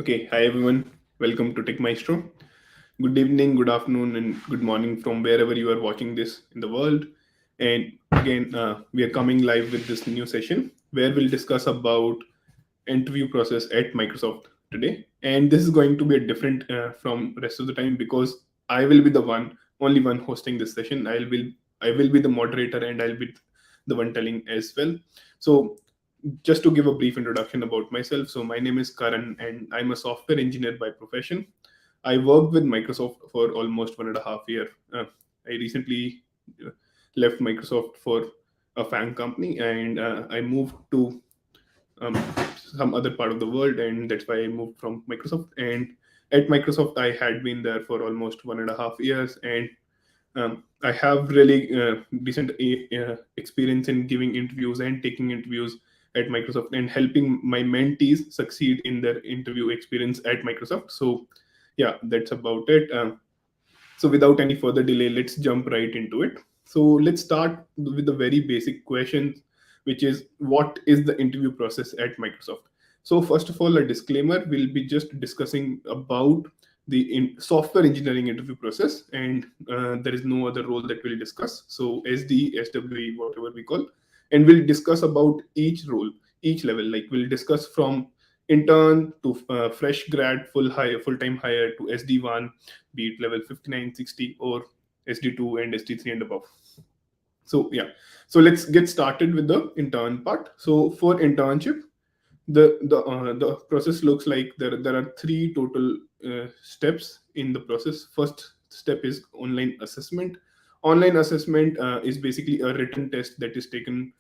Okay, hi everyone. Welcome to TechMaestro. Good evening, good afternoon, and good morning from wherever you are watching this in the world. And again, we are coming live with this new session where we'll discuss about interview process at Microsoft today. And this is going to be a different from rest of the time because I will be the only one hosting this session. I will be the moderator and I'll be the one telling as well. So just to give a brief introduction about myself, so my name is Karan and I'm a software engineer by profession. I worked with Microsoft for almost 1.5 years. I recently uh, left Microsoft for a FANG company and I moved to um, some other part of the world, and that's why I moved from Microsoft. And at Microsoft, I had been there for almost 1.5 years, and I have really decent experience in giving interviews and taking interviews at Microsoft and helping my mentees succeed in their interview experience at Microsoft. So, yeah, that's about it. So, without any further delay, let's jump right into it. So, let's start with the very basic questions, which is what is the interview process at Microsoft? So, first of all, a disclaimer: we'll be just discussing about the software engineering interview process, and there is no other role that we'll discuss. So, SD, SWE, whatever we call, and we'll discuss about each role, each level. Like we'll discuss from intern to fresh grad, full time hire to SD1, be it level 59, 60, or SD2 and SD3 and above. So yeah, so let's get started with the intern part. So for internship, the process looks like there are three total steps in the process. First step is online assessment. Online assessment is basically a written test that is taken,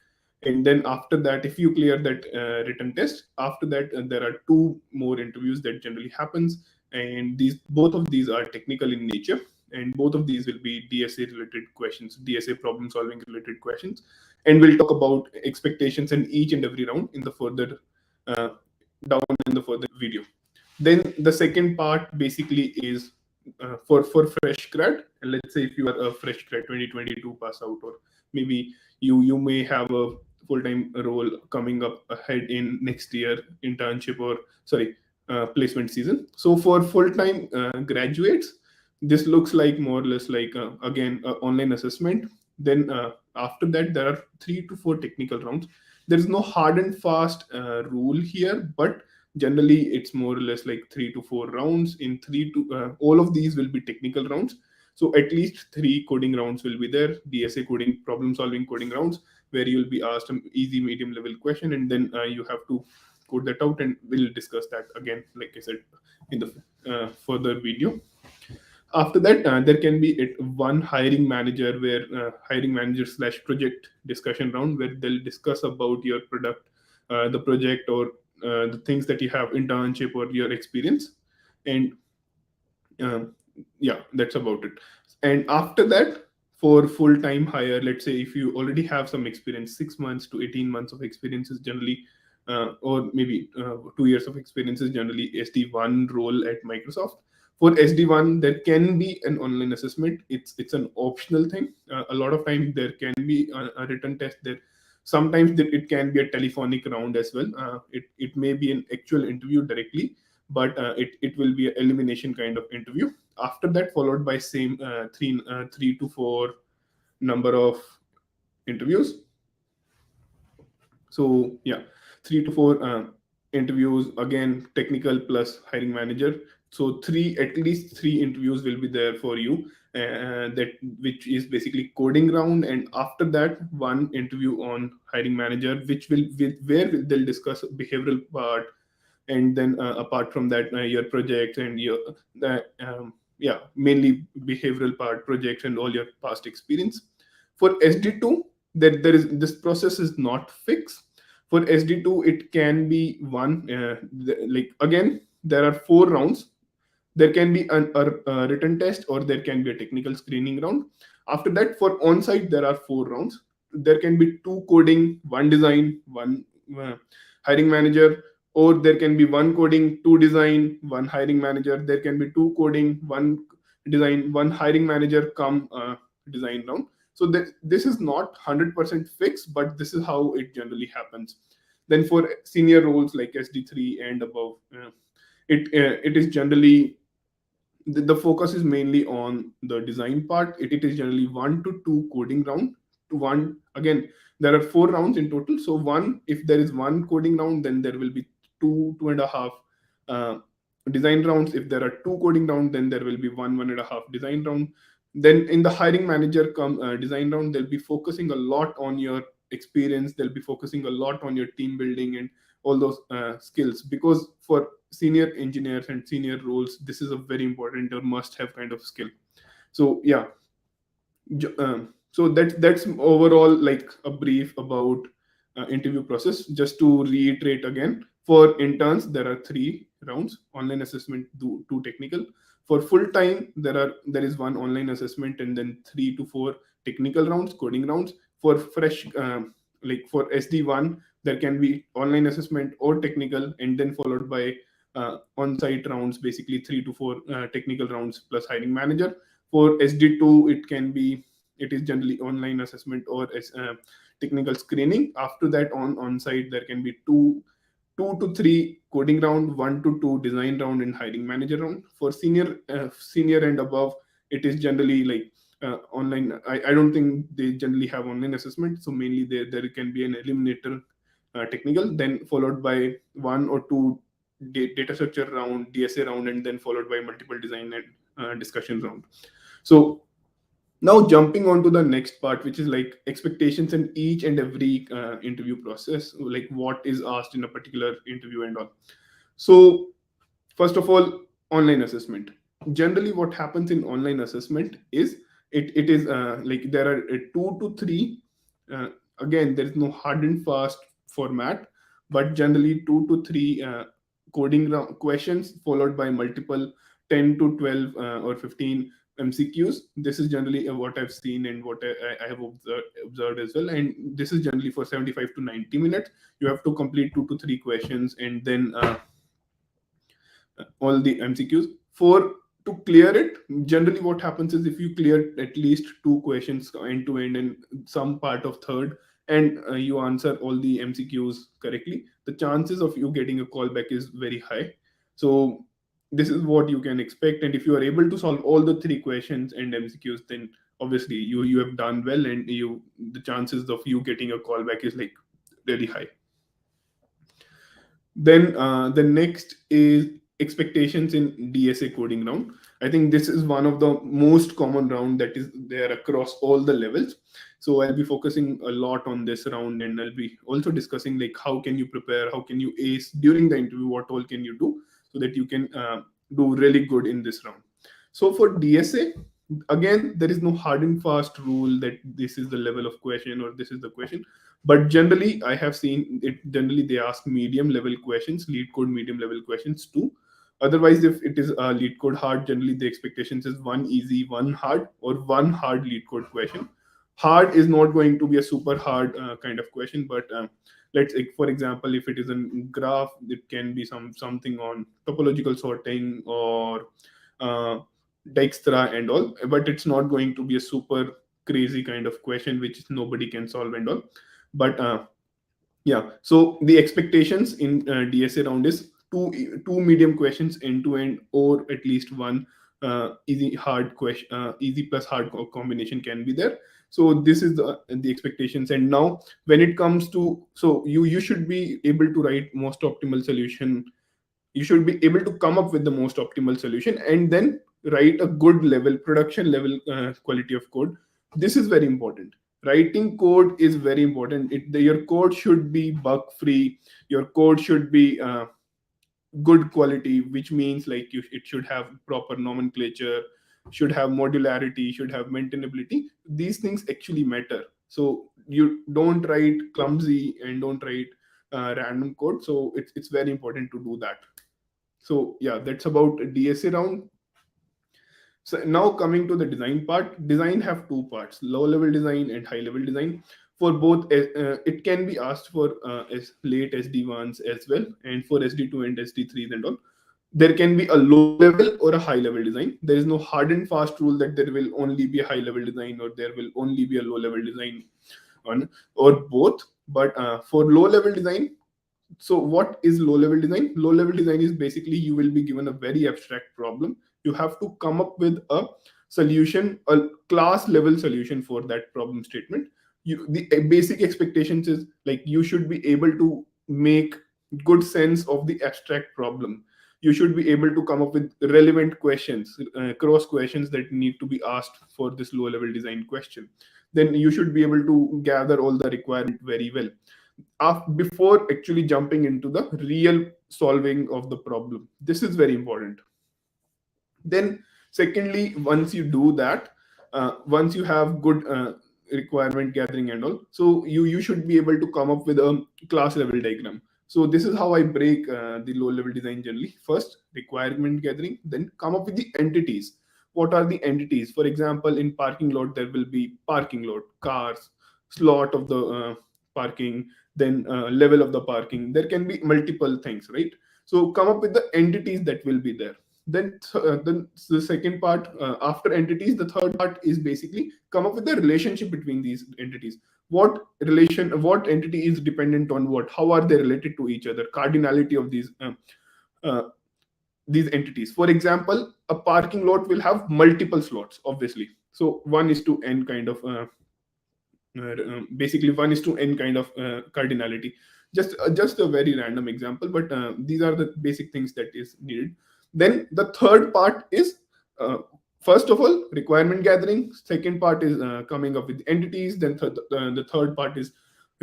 and then after that, if you clear that written test, after that there are two more interviews that generally happens, and these both of these are technical in nature, and both of these will be DSA related questions, DSA problem solving related questions, and we'll talk about expectations in each and every round in the further uh, down in the further video. Then the second part basically is for fresh grad. And let's say if you are a fresh grad 2022 pass out, or maybe you may have a full-time role coming up ahead in next year internship, or sorry, placement season. So for full-time graduates, this looks like more or less like again online assessment. Then after that there are 3 to 4 technical rounds. There is no hard and fast rule here, but generally it's more or less like 3 to 4 rounds. In three to all of these will be technical rounds, so at least three coding rounds will be there, DSA coding, problem solving coding rounds, where you'll be asked an easy medium level question, and then you have to code that out, and we'll discuss that again, like I said, in the further video. After that there can be one hiring manager, where hiring manager slash project discussion round, where they'll discuss about your product, the project, or the things that you have, internship or your experience. And um, yeah, that's about it. And after that, for full time hire, let's say if you already have some experience, 6 months to 18 months of experience is generally or maybe 2 years of experience is generally SD1 role at Microsoft. For SD1 there can be an online assessment. It's an optional thing. A lot of time there can be a written test there. Sometimes it can be a telephonic round as well. It may be an actual interview directly, but it will be an elimination kind of interview. After that, followed by same 3 to 4 number of interviews. So yeah, 3 to 4 interviews, again technical plus hiring manager. So three, at least three interviews will be there for you, that which is basically coding round, and after that one interview on hiring manager, which will where they'll discuss behavioral part, and then apart from that your projects and your yeah, mainly behavioral part, projects, and all your past experience. For SD2, there is this process is not fixed. For SD2 it can be one like again there are 4 rounds. There can be a written test, or there can be a technical screening round. After that, for on-site there are 4 rounds. There can be two coding, one design, one uh, hiring manager, or there can be one coding, two design, one hiring manager. There can be two coding, one design, one hiring manager come design round. So this is not 100% fixed, but this is how it generally happens. Then for senior roles like SD3 and above, it is generally the focus is mainly on the design part. It is generally 1 to 2 coding round. One again, there are 4 rounds in total. So one, if there is one coding round, then there will be two and a half uh, design rounds. If there are two coding round, then there will be one and a half design round. Then in the hiring manager design round, they'll be focusing a lot on your experience. They'll be focusing a lot on your team building and all those skills, because for senior engineers and senior roles, this is a very important or must have kind of skill. So yeah, so that's overall like a brief about interview process. Just to reiterate again, for interns there are 3 rounds: online assessment, two technical. For full time, there is one online assessment and then 3 to 4 technical rounds, coding rounds. For fresh, like for SD1, there can be online assessment or technical, and then followed by on-site rounds, basically 3 to 4 technical rounds plus hiring manager. For SD2, it is generally online assessment or technical screening. After that, on site, there can be two to three coding round, 1 to 2 design round, and hiring manager round. For senior and above, it is generally like online. I don't think they generally have online assessment, so mainly there can be an eliminator technical, then followed by 1 or 2 data structure round, DSA round, and then followed by multiple design and discussion round. So now jumping on to the next part, which is like expectations in each and every interview process, like what is asked in a particular interview and all. So first of all, online assessment. Generally what happens in online assessment is it is like there are 2 to 3, uh, again there is no hard and fast format, but generally 2 to 3 coding questions followed by multiple 10 to 12 or 15 MCQs. This is generally what I've seen and what I have observed as well. And this is generally for 75 to 90 minutes. You have to complete 2 to 3 questions, and then all the MCQs. For to clear it, generally what happens is if you clear at least 2 questions end to end and some part of third, and you answer all the MCQs correctly, the chances of you getting a callback is very high. So this is what you can expect. And if you are able to solve all the 3 questions and MCQs, then obviously you have done well, and the chances of you getting a callback is like really high. Then the next is expectations in DSA coding round. I think this is one of the most common round that is there across all the levels. So I'll be focusing a lot on this round, and I'll be also discussing like how can you prepare, how can you ace during the interview, what all can you do so that you can do really good in this round. So for DSA, again, there is no hard and fast rule that this is the level of question or this is the question, but generally I have seen it, generally they ask medium level questions, lead code medium level questions too. Otherwise, if it is a lead code hard, generally the expectations is one easy, one hard, or one hard lead code question. Hard is not going to be a super hard kind of question, but let's say, for example, if it is a graph, it can be something on topological sorting or uh, Dijkstra and all, but it's not going to be a super crazy kind of question which nobody can solve and all. But yeah, so the expectations in DSA round is two medium questions end to end, or at least one easy hard question, easy plus hard combination can be there. So this is the expectations. And now when it comes to, so you should be able to write most optimal solution. You should be able to come up with the most optimal solution and then write a good level, production level quality of code. This is very important. Writing code is very important. Your code should be bug free. Your code should be good quality, which means like it should have proper nomenclature, should have modularity, should have maintainability. These things actually matter. So you don't write clumsy and don't write random code. So it's very important to do that. So yeah, that's about DSA round. So now coming to the design part, design have 2 parts: low level design and high level design. For both, it can be asked for as late SD1s as well, and for SD2 and SD3s and all. There can be a low level or a high level design. There is no hard and fast rule that there will only be a high level design or there will only be a low level design on, or both. But for low level design, So what is low level design? Low level design is basically you will be given a very abstract problem. You have to come up with a solution, a class level solution for that problem statement. The basic expectations is like you should be able to make good sense of the abstract problem. You should be able to come up with relevant questions, cross questions that need to be asked for this low level design question. Then you should be able to gather all the requirement very well before actually jumping into the real solving of the problem. This is very important. Then secondly, once you do that, once you have good requirement gathering and all, so you should be able to come up with a class level diagram. So this is how I break the low level design generally. First, requirement gathering, then come up with the entities. What are the entities? For example, in parking lot there will be parking lot, cars, slot of the parking, then level of the parking. There can be multiple things, right? So come up with the entities that will be there. Then the second part, after entities, the third part is basically come up with the relationship between these entities. What entity is dependent on what? How are they related to each other? Cardinality of uh, these entities. For example, a parking lot will have multiple slots, obviously. So 1:n kind of basically 1:n kind of cardinality. Just a very random example, but these are the basic things that is needed. Then the third part is, uh, first of all, requirement gathering. Second part is coming up with entities. Then the third part is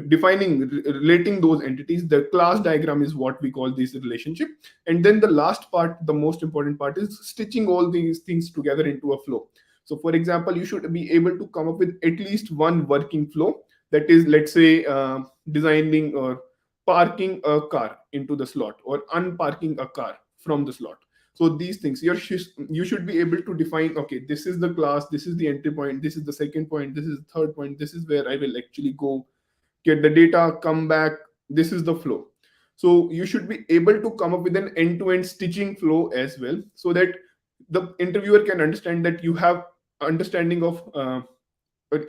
defining, relating those entities. The class diagram is what we call this relationship. And then the last part, the most important part, is stitching all these things together into a flow. So for example, you should be able to come up with at least one working flow. That is, let's say, designing or parking a car into the slot, or unparking a car from the slot. So these things you should be able to define. Okay, this is the class, this is the entry point, this is the second point, this is the third point, this is where I will actually go get the data, come back. This is the flow. So you should be able to come up with an end-to-end stitching flow as well, so that the interviewer can understand that you have understanding of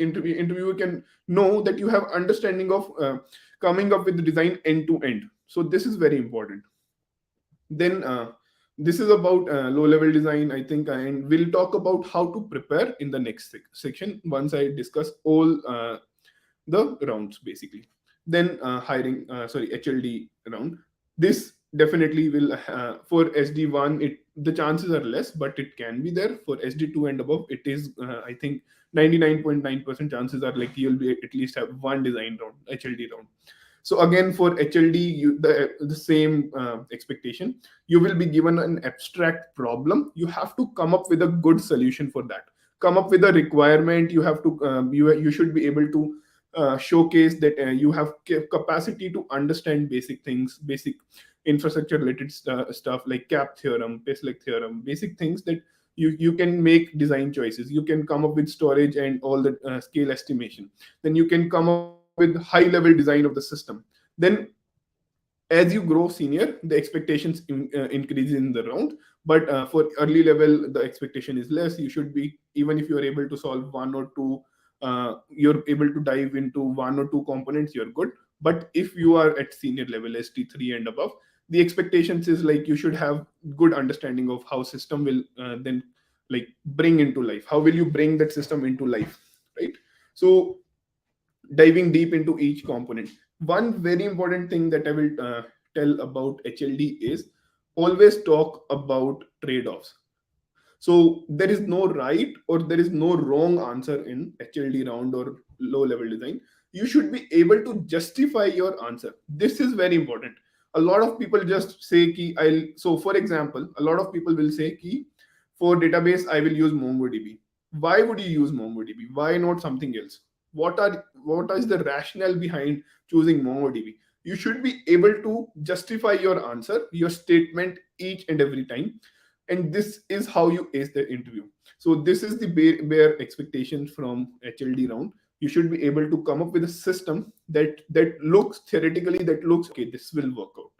interviewer can know that you have understanding of coming up with the design end to end. So this is very important. Then this is about low level design, I think, and we'll talk about how to prepare in the next section once I discuss all the rounds basically. Then HLD round. This definitely will for SD1 it the chances are less, but it can be there. For SD2 and above, it is I think 99.9% chances are like you'll be at least have one design round, HLD round. So again, for HLD, the same expectation. You will be given an abstract problem. You have to come up with a good solution for that. Come up with a requirement. You have to you should be able to showcase that you have capacity to understand basic things, basic infrastructure related stuff like cap theorem, Pesach theorem, basic things that you can make design choices. You can come up with storage and all the scale estimation. Then you can come up with high level design of the system. Then as you grow senior, the expectations increase in the round. But for early level, the expectation is less. You should be, even if you're able to solve one or two, you're able to dive into one or two components, you're good. But if you are at senior level, ST3 and above, the expectations is like you should have good understanding of how system will then like bring into life. How will you bring that system into life, right? So diving deep into each component. One very important thing that I will tell about HLD is always talk about trade-offs. So there is no right or there is no wrong answer in HLD round or low level design. You should be able to justify your answer. This is very important. A lot of people just say ki I'll, so for example, a lot of people will say ki for database I will use MongoDB. Why would you use MongoDB? Why not something else? What is the rationale behind choosing MongoDB? You should be able to justify your answer, your statement each and every time, and this is how you ace the interview. So this is the bare expectations from HLD round. You should be able to come up with a system that looks theoretically, that looks okay, this will work out.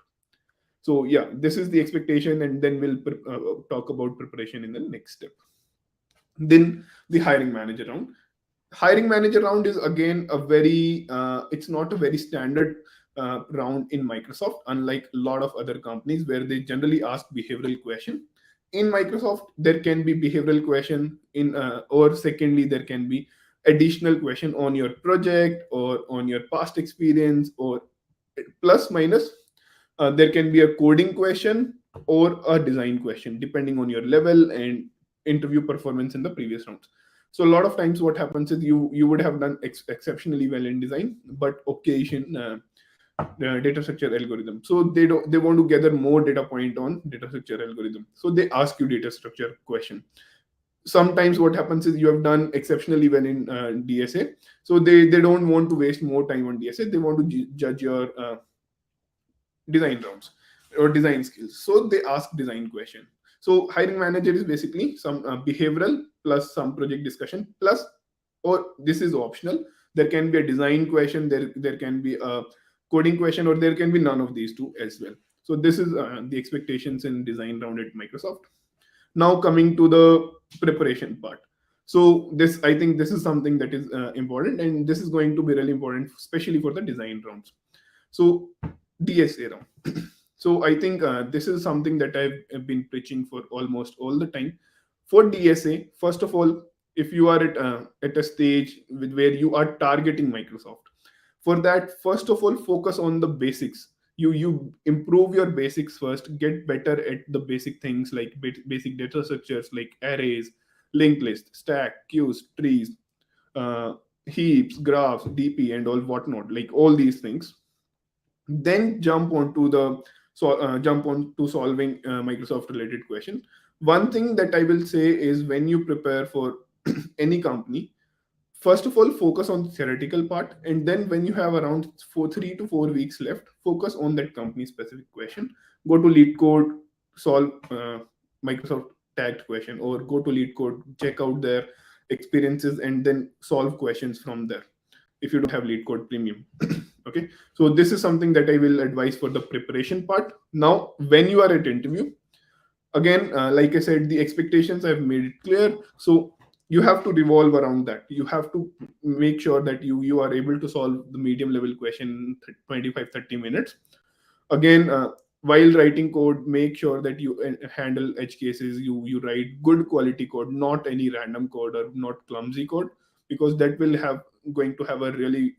So yeah, this is the expectation, and then we'll talk about preparation in the next step. Then the hiring manager round. Hiring manager round is again a very it's not a very standard round in Microsoft, unlike a lot of other companies where they generally ask behavioral question. In Microsoft, there can be behavioral question in, or secondly, there can be additional question on your project or on your past experience, or plus minus. There can be a coding question or a design question depending on your level and interview performance in the previous rounds. So a lot of times what happens is you would have done exceptionally well in design, but occasion data structure algorithm, so they want to gather more data point on data structure algorithm, so they ask you data structure question. Sometimes what happens is you have done exceptionally well in DSA, so they don't want to waste more time on DSA, they want to judge your design rounds or design skills, so they ask design question. So hiring manager is basically some behavioral plus some project discussion plus, or this is optional, there can be a design question, there can be a coding question, or there can be none of these two as well. So this is the expectations in design round at Microsoft. Now coming to the preparation part. So this, I think this is something that is important, and this is going to be really important especially for the design rounds. So DSA round. So I think this is something that I've been preaching for almost all the time. For DSA, first of all, if you are at a stage with where you are targeting Microsoft, for that, first of all, focus on the basics. You improve your basics first, get better at the basic things like basic data structures like arrays, linked list, stack, queues, trees, uh, heaps, graphs, DP, and all whatnot, like all these things. Then jump on to solving Microsoft related question. One thing that I will say is, when you prepare for any company, first of all, focus on the theoretical part, and then when you have around 3 to 4 weeks left, focus on that company specific question. Go to lead code, solve Microsoft tagged question, or go to lead code, check out their experiences, and then solve questions from there if you don't have lead code premium. Okay, so this is something that I will advise for the preparation part. Now when you are at interview, again, like I said, the expectations, I've made it clear. So you have to revolve around that. You have to make sure that you are able to solve the medium level question in 25-30 minutes. Again, while writing code, make sure that you handle edge cases. You write good quality code, not any random code or not clumsy code, because that will have going to have a really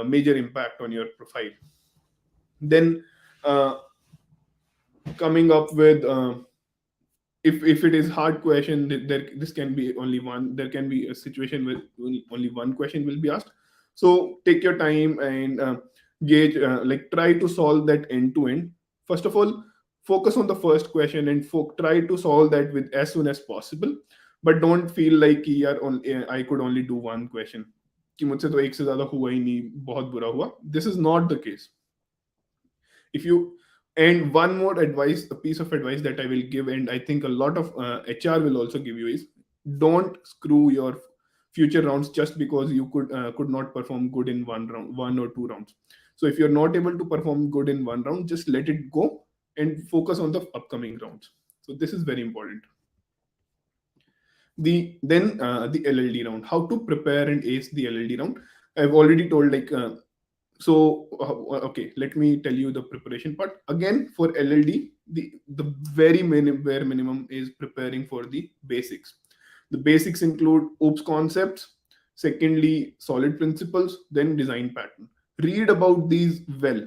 major impact on your profile. Then coming up with if it is hard question, there this can be only one, there can be a situation where only one question will be asked. So take your time and gauge, like try to solve that end to end. First of all, focus on the first question and try to solve that with as soon as possible. But don't feel like कि यार I could only do one question, कि मुझसे तो एक से ज्यादा हुआ ही नहीं, बहुत बुरा हुआ. This is not the case. If you, and one more advice, a piece of advice that I will give, and I think a lot of HR will also give you, is don't screw your future rounds just because you could not perform good in one round, 1 or 2 rounds. So if you're not able to perform good in one round, just let it go and focus on the upcoming rounds. So this is very important. The LLD round, how to prepare and ace the LLD round. I've already told, like so okay, let me tell you the preparation part. Again, for LLD, the very bare minimum is preparing for the basics. The basics include OOPS concepts, secondly solid principles, then design pattern. Read about these well.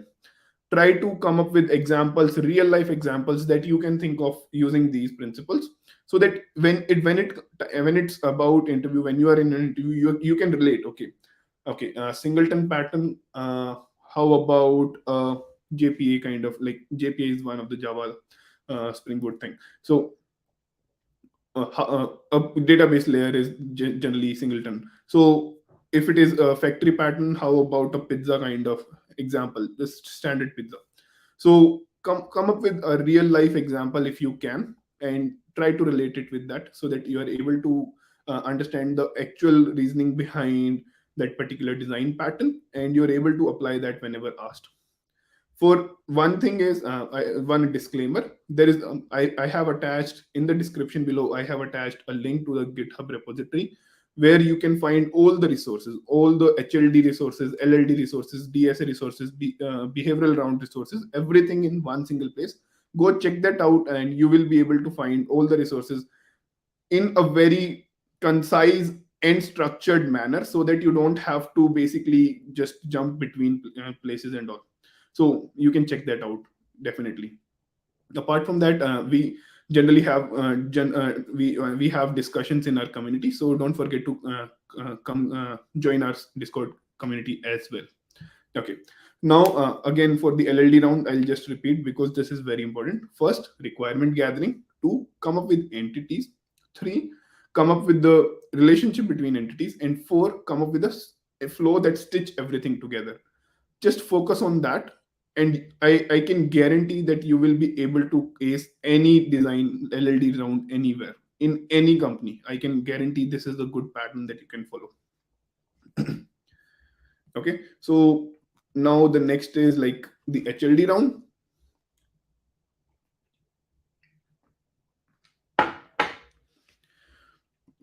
Try to come up with examples, real life examples that you can think of using these principles, so that when it's about interview, when you are in an interview, you can relate. Okay, singleton pattern. How about JPA, kind of like JPA is one of the Java Spring Boot thing. So a database layer is generally singleton. So if it is a factory pattern, how about a pizza kind of example, this standard pizza. So come up with a real life example if you can, and try to relate it with that, so that you are able to understand the actual reasoning behind that particular design pattern, and you're able to apply that whenever asked. For one thing is, one disclaimer, there is I have attached in the description below, I have attached a link to the GitHub repository where you can find all the resources, all the HLD resources, LLD resources, DSA resources, behavioral round resources, everything in one single place. Go check that out, and you will be able to find all the resources in a very concise and structured manner, so that you don't have to basically just jump between places and all. So you can check that out, definitely. Apart from that, we generally have we have discussions in our community, so don't forget to come join our Discord community as well. Okay. Now, again, for the LLD round, I'll just repeat because this is very important. First, requirement gathering. Two, come up with entities. Three, come up with the relationship between entities. And four, come up with a flow that stitch everything together. Just focus on that, and I can guarantee that you will be able to ace any design LLD round anywhere in any company. I can guarantee this is a good pattern that you can follow. Okay, so now the next is like the HLD round.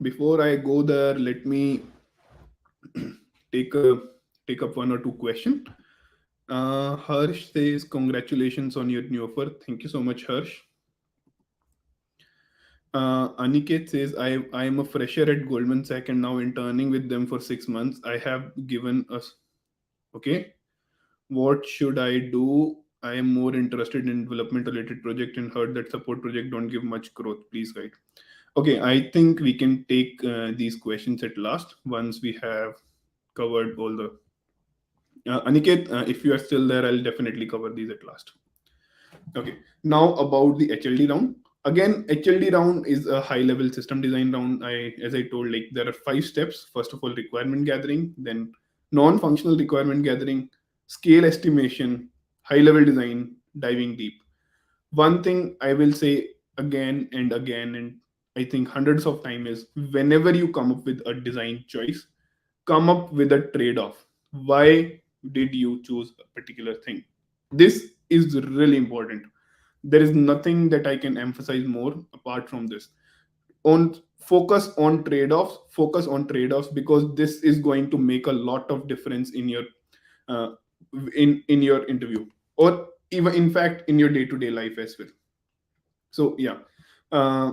Before I go there, let me take a take up one or two question. Harsh says, congratulations on your new offer. Thank you so much, Harsh. Aniket says, I am a fresher at Goldman Sachs and now interning with them for 6 months. I have given us, okay, what should I do? I am more interested in development related project and heard that support project don't give much growth. Please guide. Okay, I think we can take these questions at last once we have covered all the. Aniket, if you are still there, I'll definitely cover these at last. Okay, now about the HLD round. Again, HLD round is a high level system design round. As I told, like there are 5 steps. First of all, requirement gathering, then non functional requirement gathering, scale estimation, high level design, diving deep. One thing I will say again and again, and I think hundreds of times, is whenever you come up with a design choice, come up with a trade off. Why did you choose a particular thing? This is really important. There is nothing that I can emphasize more apart from this. On focus on trade-offs, because this is going to make a lot of difference in your uh, in your interview, or even in fact in your day-to-day life as well. So yeah. uh,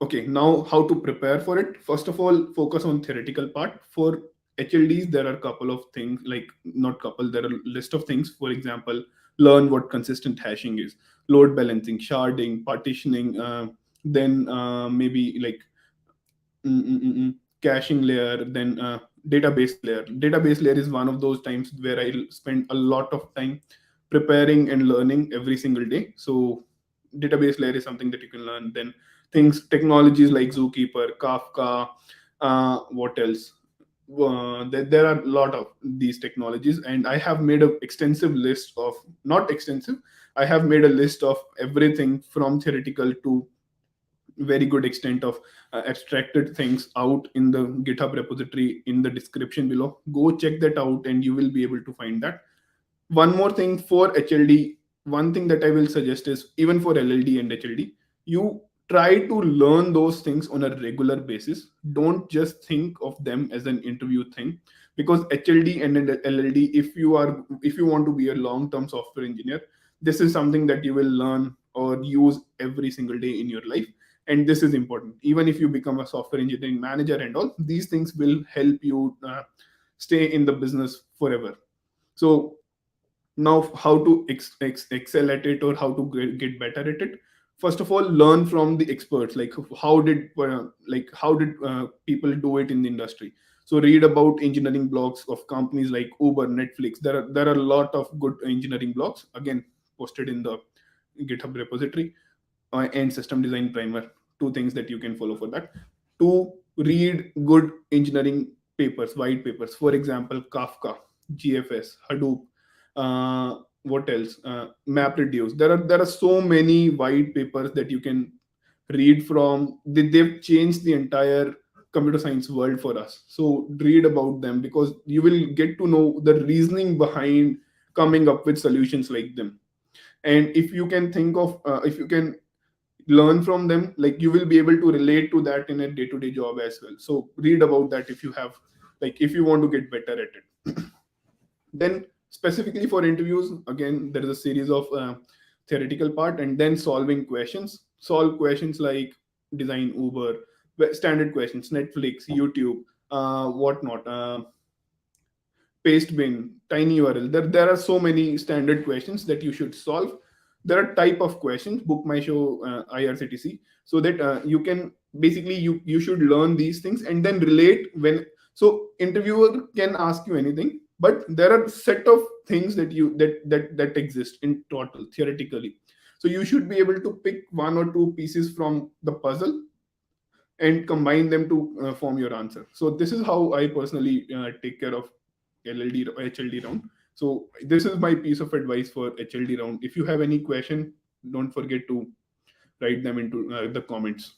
okay, now how to prepare for it. First of all, focus on theoretical part. For HLDs, there are a couple of things, like not couple, there are a list of things. For example, learn what consistent hashing is, load balancing, sharding, partitioning, then maybe like caching layer, then database layer is one of those times where I spend a lot of time preparing and learning every single day. So database layer is something that you can learn. Then things, technologies like Zookeeper, Kafka, what else, there are a lot of these technologies, and I have made an extensive list of, not extensive, I have made a list of everything from theoretical to very good extent of abstracted things out in the GitHub repository in the description below. Go check that out and you will be able to find that. One more thing for HLD, one thing that I will suggest is, even for LLD and HLD, you try to learn those things on a regular basis. Don't just think of them as an interview thing, because HLD and LLD, if you want to be a long-term software engineer, this is something that you will learn or use every single day in your life. And this is important. Even if you become a software engineering manager and all, these things will help you stay in the business forever. So now, how to excel at it, or how to get better at it. First of all, learn from the experts, like how did people do it in the industry. So read about engineering blogs of companies like Uber, Netflix. There are a lot of good engineering blogs, again posted in the GitHub repository. And system design primer, two things that you can follow for that. To read good engineering papers, white papers, for example, Kafka, GFS, Hadoop, what else, MapReduce. There are so many white papers that you can read from. They've changed the entire computer science world for us. So read about them, because you will get to know the reasoning behind coming up with solutions like them. And if you can think of if you can learn from them. Like you will be able to relate to that in a day-to-day job as well. So read about that if you have, like if you want to get better at it. Then specifically for interviews, again there is a series of theoretical part, and then solving questions. Solve questions like design Uber, standard questions, Netflix, YouTube, whatnot, paste bin, tiny URL. There are so many standard questions that you should solve. There are type of questions, book my show, IRCTC, so that you can basically you should learn these things and then relate when. So interviewer can ask you anything, but there are set of things that you that exist in total theoretically. So you should be able to pick one or two pieces from the puzzle and combine them to form your answer. So this is how I personally take care of LLD HLD round. So this is my piece of advice for HLD round. If you have any question, don't forget to write them into the comments.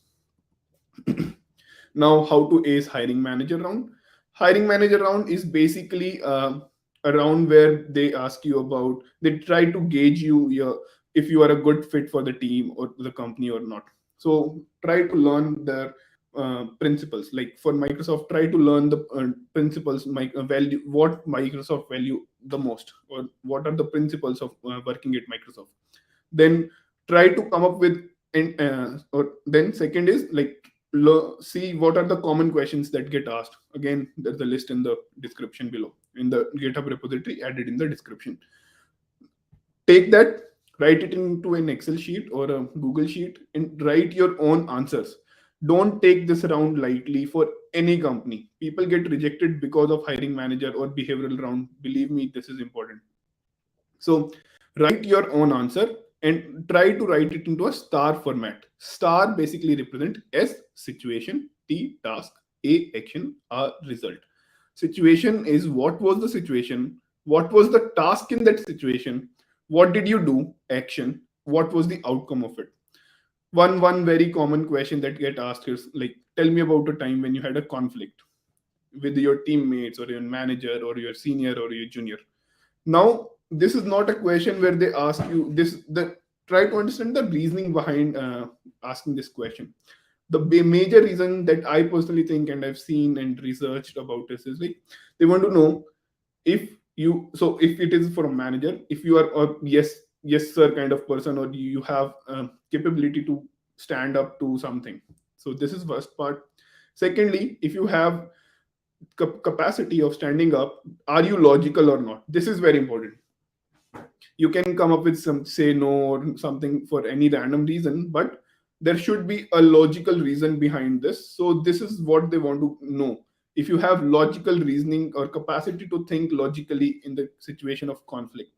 Now, how to ace hiring manager round? Hiring manager round is basically a round where they ask you about, they try to gauge your if you are a good fit for the team or the company or not. So try to learn their principles. Like for Microsoft, try to learn the principles, value, what Microsoft value the most, or what are the principles of working at Microsoft. Then try to come up with, and or then second is like see what are the common questions that get asked. Again, there's a list in the description below, in the GitHub repository added in the description. Take that, write it into an Excel sheet or a Google sheet, and write your own answers. Don't take this round lightly for any company. People get rejected because of hiring manager or behavioral round. Believe me, this is important. So write your own answer and try to write it into a star format. Star basically represent S situation, T task, A action, R result. Situation is what was the situation, what was the task in that situation, what did you do, action, what was the outcome of it. One very common question that get asked is like, tell me about a time when you had a conflict with your teammates or your manager or your senior or your junior. Now this is not a question where they ask you this, the try to understand the reasoning behind asking this question. The major reason that I personally think, and I've seen and researched about this, is like they want to know if you, so if it is for a manager, if you are a yes sir kind of person, or you have capability to stand up to something. So this is first part. Secondly, if you have capacity of standing up, are you logical or not? This is very important. You can come up with some say no or something for any random reason, but there should be a logical reason behind this. So this is what they want to know. If you have logical reasoning or capacity to think logically in the situation of conflict,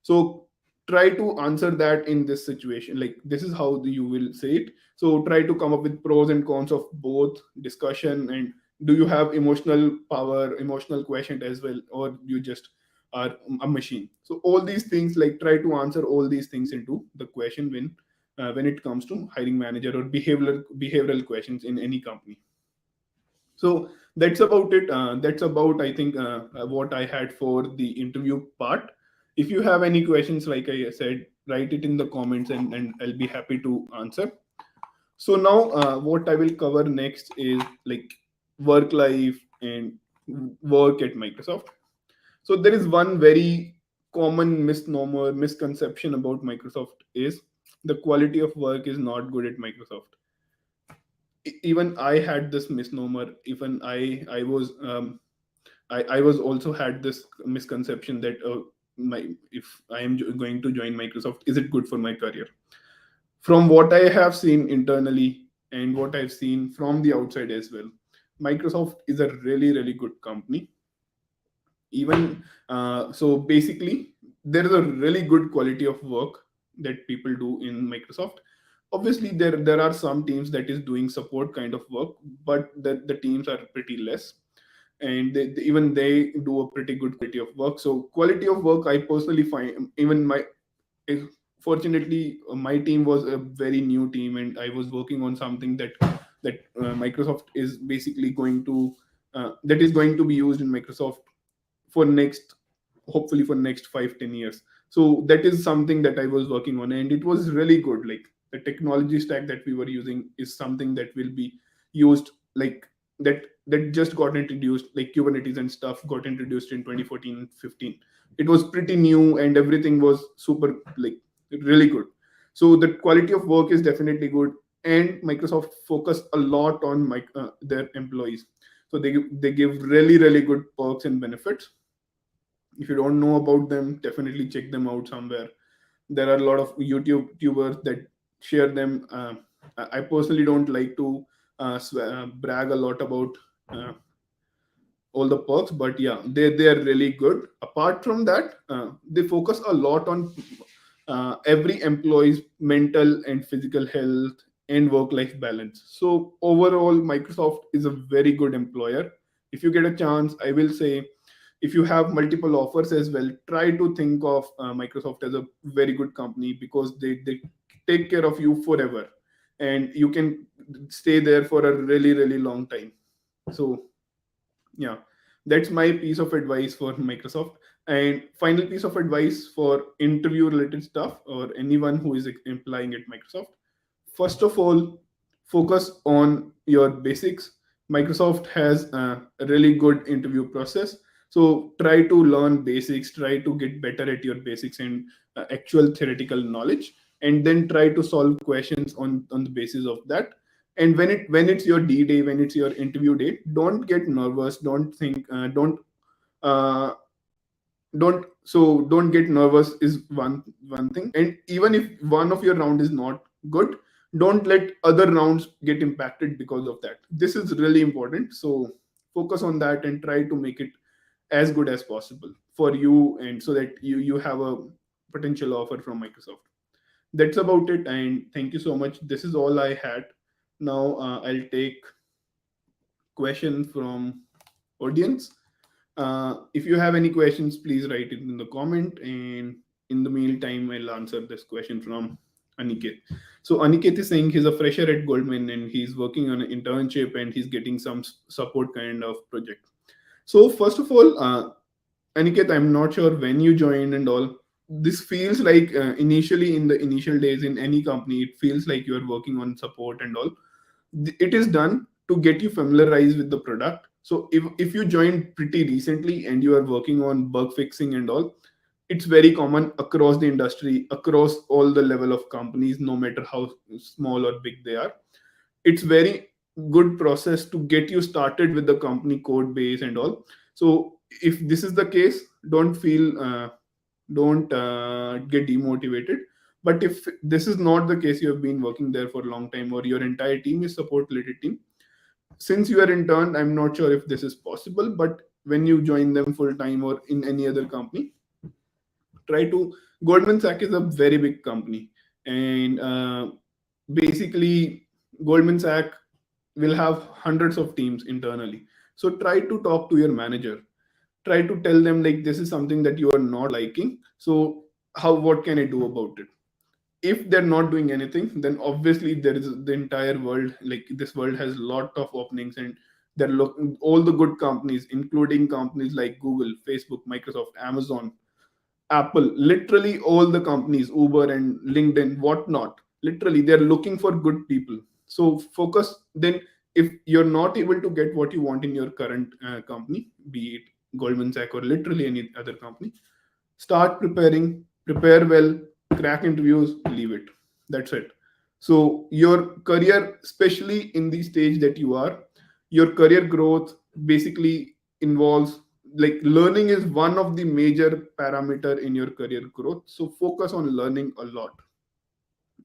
so try to answer that in this situation. Like this is how you will say it. So try to come up with pros and cons of both discussion, and do you have emotional power, emotional quotient as well, or you just are a machine. So all these things, like try to answer all these things into the question when it comes to hiring manager or behavioral questions in any company. So that's about it. That's about, I think, what I had for the interview part. If you have any questions, like I said, write it in the comments, and I'll be happy to answer. So now what I will cover next is like work life and work at Microsoft. So there is one very common misnomer, misconception about Microsoft is the quality of work is not good at Microsoft. Even I had this misnomer. Even I was I was also had this misconception that my if I am going to join Microsoft, is it good for my career? From what I have seen internally and what I've seen from the outside as well, Microsoft is a really good company. Even so basically there is a really good quality of work that people do in Microsoft. Obviously there are some teams that is doing support kind of work, but the teams are pretty less, and even they do a pretty good quality of work. So quality of work, I personally find, even my eh, fortunately my team was a very new team, and I was working on something that Microsoft is basically going to that is going to be used in Microsoft for next, hopefully for next 5-10 years. So that is something that I was working on, and it was really good. Like the technology stack that we were using is something that will be used, like that just got introduced, like Kubernetes and stuff got introduced in 2014 15. It was pretty new and everything was super, like, really good. So the quality of work is definitely good, and Microsoft focus a lot on their employees. So they give really good perks and benefits. If you don't know about them, definitely check them out somewhere. There are a lot of YouTubers that share them. I personally don't like to brag a lot about uh, all the perks, but yeah, they are really good. Apart from that, they focus a lot on every employee's mental and physical health and work life balance. So overall, Microsoft is a very good employer. If you get a chance, I will say, if you have multiple offers as well, try to think of Microsoft as a very good company, because they take care of you forever, and you can stay there for a really long time. So yeah, that's my piece of advice for Microsoft. And final piece of advice for interview related stuff, or anyone who is applying at Microsoft: first of all, focus on your basics. Microsoft has a really good interview process, so try to learn basics, try to get better at your basics and actual theoretical knowledge, and then try to solve questions on the basis of that. And when it's your D day, when it's your interview day, don't get nervous, don't think uh, don't get nervous is one thing. And even if one of your round is not good, don't let other rounds get impacted because of that. This is really important. So focus on that and try to make it as good as possible for you, and so that you have a potential offer from Microsoft. That's about it, and thank you so much. This is all I had. Now I'll take question from audience. If you have any questions, please write it in the comment, and in the meantime, I'll answer this question from Aniket. So Aniket is saying he's a fresher at Goldman and he's working on an internship and he's getting some support kind of project. So first of all, Aniket, I'm not sure when you joined and all. This feels like initially, in the initial days in any company, it feels like you're working on support and all. It is done to get you familiarized with the product. So if you joined pretty recently and you are working on bug fixing and all, it's very common across the industry, across all the level of companies, no matter how small or big they are. It's very good process to get you started with the company code base and all. So if this is the case, don't get demotivated. But if this is not the case, you have been working there for a long time, or your entire team is support related team, since you are intern, I'm not sure if this is possible, but when you join them full time or in any other company, try to. Goldman Sachs is a very big company, and basically Goldman Sachs will have hundreds of teams internally. So try to talk to your manager, try to tell them, like, this is something that you are not liking, so what can I do about it? If they're not doing anything, then obviously there is the entire world, like this world has a lot of openings, and they're looking, all the good companies, including companies like Google, Facebook, Microsoft, Amazon, Apple, literally all the companies, Uber and LinkedIn, whatnot, literally they're looking for good people. So focus then. If you're not able to get what you want in your current company, be it Goldman Sachs or literally any other company, start preparing, prepare well, crack interviews, leave it. That's it. So your career, especially in the stage that you are, your career growth basically involves, like, learning is one of the major parameter in your career growth. So focus on learning a lot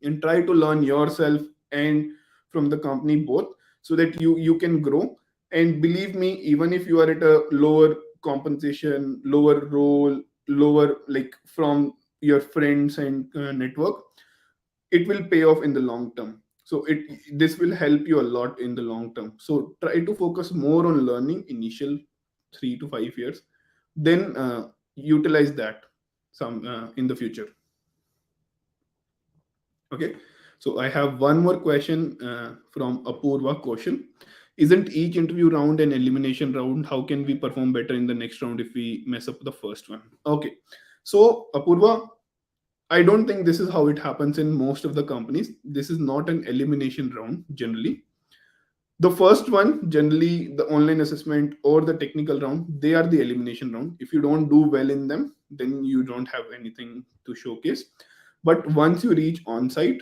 and try to learn yourself and from the company both, so that you can grow. And believe me, even if you are at a lower compensation, lower role, lower, like, from your friends and network, it will pay off in the long term. So this will help you a lot in the long term. So try to focus more on learning initial 3 to 5 years, then utilize that some in the future. Okay, so I have one more question from Apurva question. Isn't each interview round an elimination round? How can we perform better in the next round if we mess up the first one? Okay, so Apurva, I don't think this is how it happens in most of the companies. This is not an elimination round generally. The first one, generally the online assessment or the technical round, they are the elimination round. If you don't do well in them, then you don't have anything to showcase. But once you reach on site,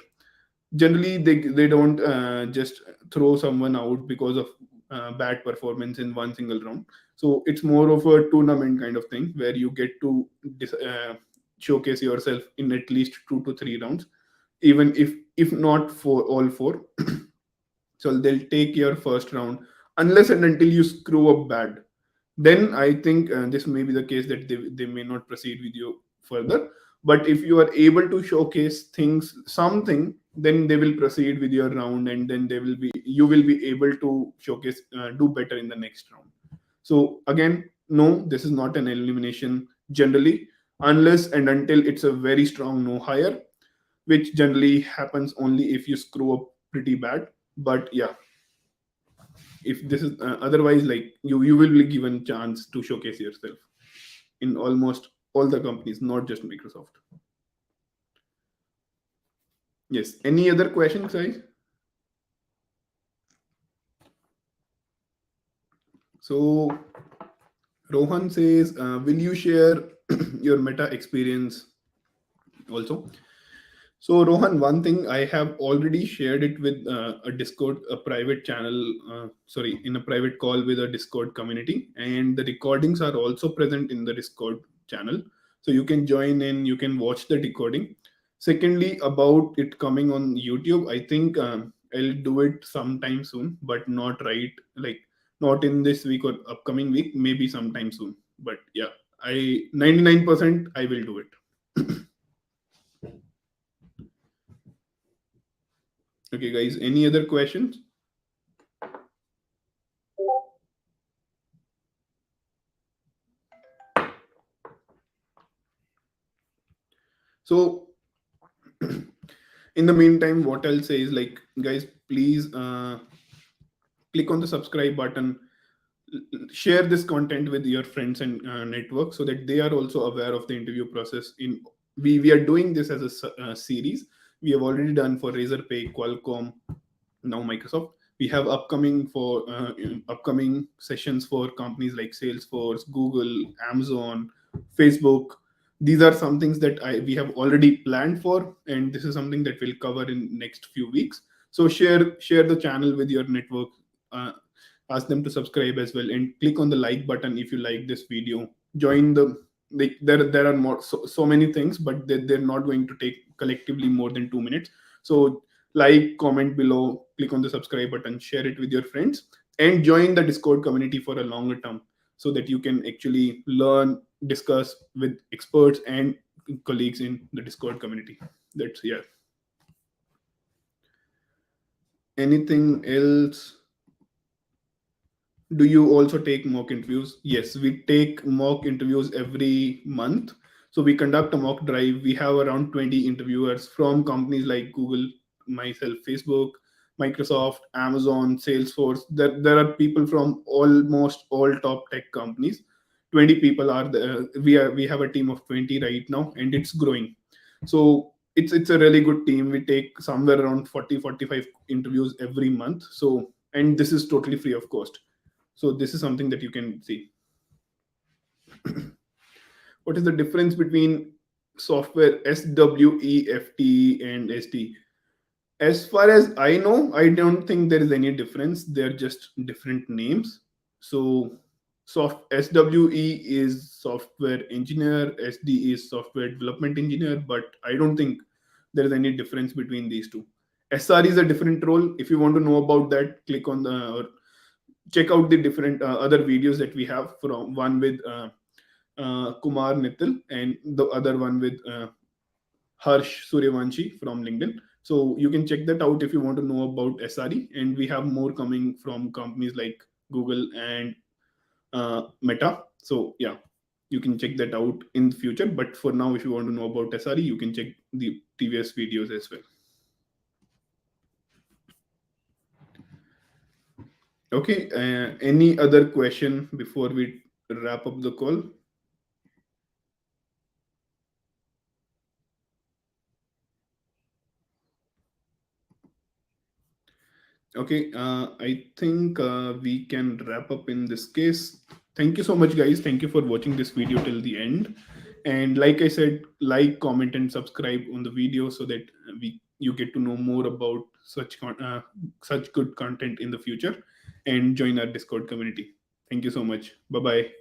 generally they don't just throw someone out because of bad performance in one single round. So it's more of a tournament kind of thing where you get to showcase yourself in at least 2 to 3 rounds, even if not for all four. So they'll take your first round unless and until you screw up bad. Then I think this may be the case that they may not proceed with you further. But if you are able to showcase things something, then they will proceed with your round, and then they will be you will be able to showcase do better in the next round. So again, no, this is not an elimination generally, unless and until it's a very strong no hire, which generally happens only if you screw up pretty bad. But yeah, if this is otherwise, like you will be given chance to showcase yourself in almost all the companies, not just Microsoft. Yes, any other questions, guys? So Rohan says, will you share your meta experience also? So Rohan, one thing I have already shared it with a Discord, a private channel, sorry, in a private call with a Discord community, and the recordings are also present in the Discord channel. So you can join in, you can watch the decoding. Secondly, about it coming on YouTube, I think I'll do it sometime soon, but not right, like not in this week or upcoming week, maybe sometime soon. But yeah, I 99% I will do it. Okay, guys, any other questions? So, in the meantime, what I'll say is like, guys, please click on the subscribe button, share this content with your friends and network so that they are also aware of the interview process. In we are doing this as a series. We have already done for Razorpay, Qualcomm, now Microsoft. We have upcoming sessions for companies like Salesforce, Google, Amazon, Facebook. These are some things that we have already planned for, and this is something that we'll cover in next few weeks. So share the channel with your network. uh, Ask them to subscribe as well, and click on the like button if you like this video. Join the, like, there are more, so many things, but they're not going to take collectively more than 2 minutes. So like, comment below, click on the subscribe button, share it with your friends, and join the Discord community for a longer term, so that you can actually learn, discuss with experts and colleagues in the Discord community. That's, yeah. Anything else? Do you also take mock interviews? Yes, we take mock interviews every month. So we conduct a mock drive. We have around 20 interviewers from companies like Google, myself, Facebook, Microsoft, Amazon, Salesforce. There are people from almost all top tech companies. 20 people are there. We have a team of 20 right now, and it's growing. So it's a really good team. We take somewhere around 40-45 interviews every month. So, and this is totally free of cost. So this is something that you can see. What is the difference between software SWEFT and SD? As far as I know, I don't think there is any difference. They're just different names. So SWE is software engineer, SD is software development engineer, but I don't think there is any difference between these two. SR is a different role. If you want to know about that, click on the or check out the different other videos that we have, from one with Kumar Nittal, and the other one with Harsh Suryavanshi from LinkedIn. So you can check that out if you want to know about SRE. And we have more coming from companies like Google and Meta. So yeah, you can check that out in the future. But for now, if you want to know about SRE, you can check the previous videos as well. Okay. Any other question before we wrap up the call? Okay, I think we can wrap up in this case. Thank you so much, guys. Thank you for watching this video till the end. And like I said, like, comment, and subscribe on the video so that we you get to know more about such good content in the future, and join our Discord community. Thank you so much. Bye bye.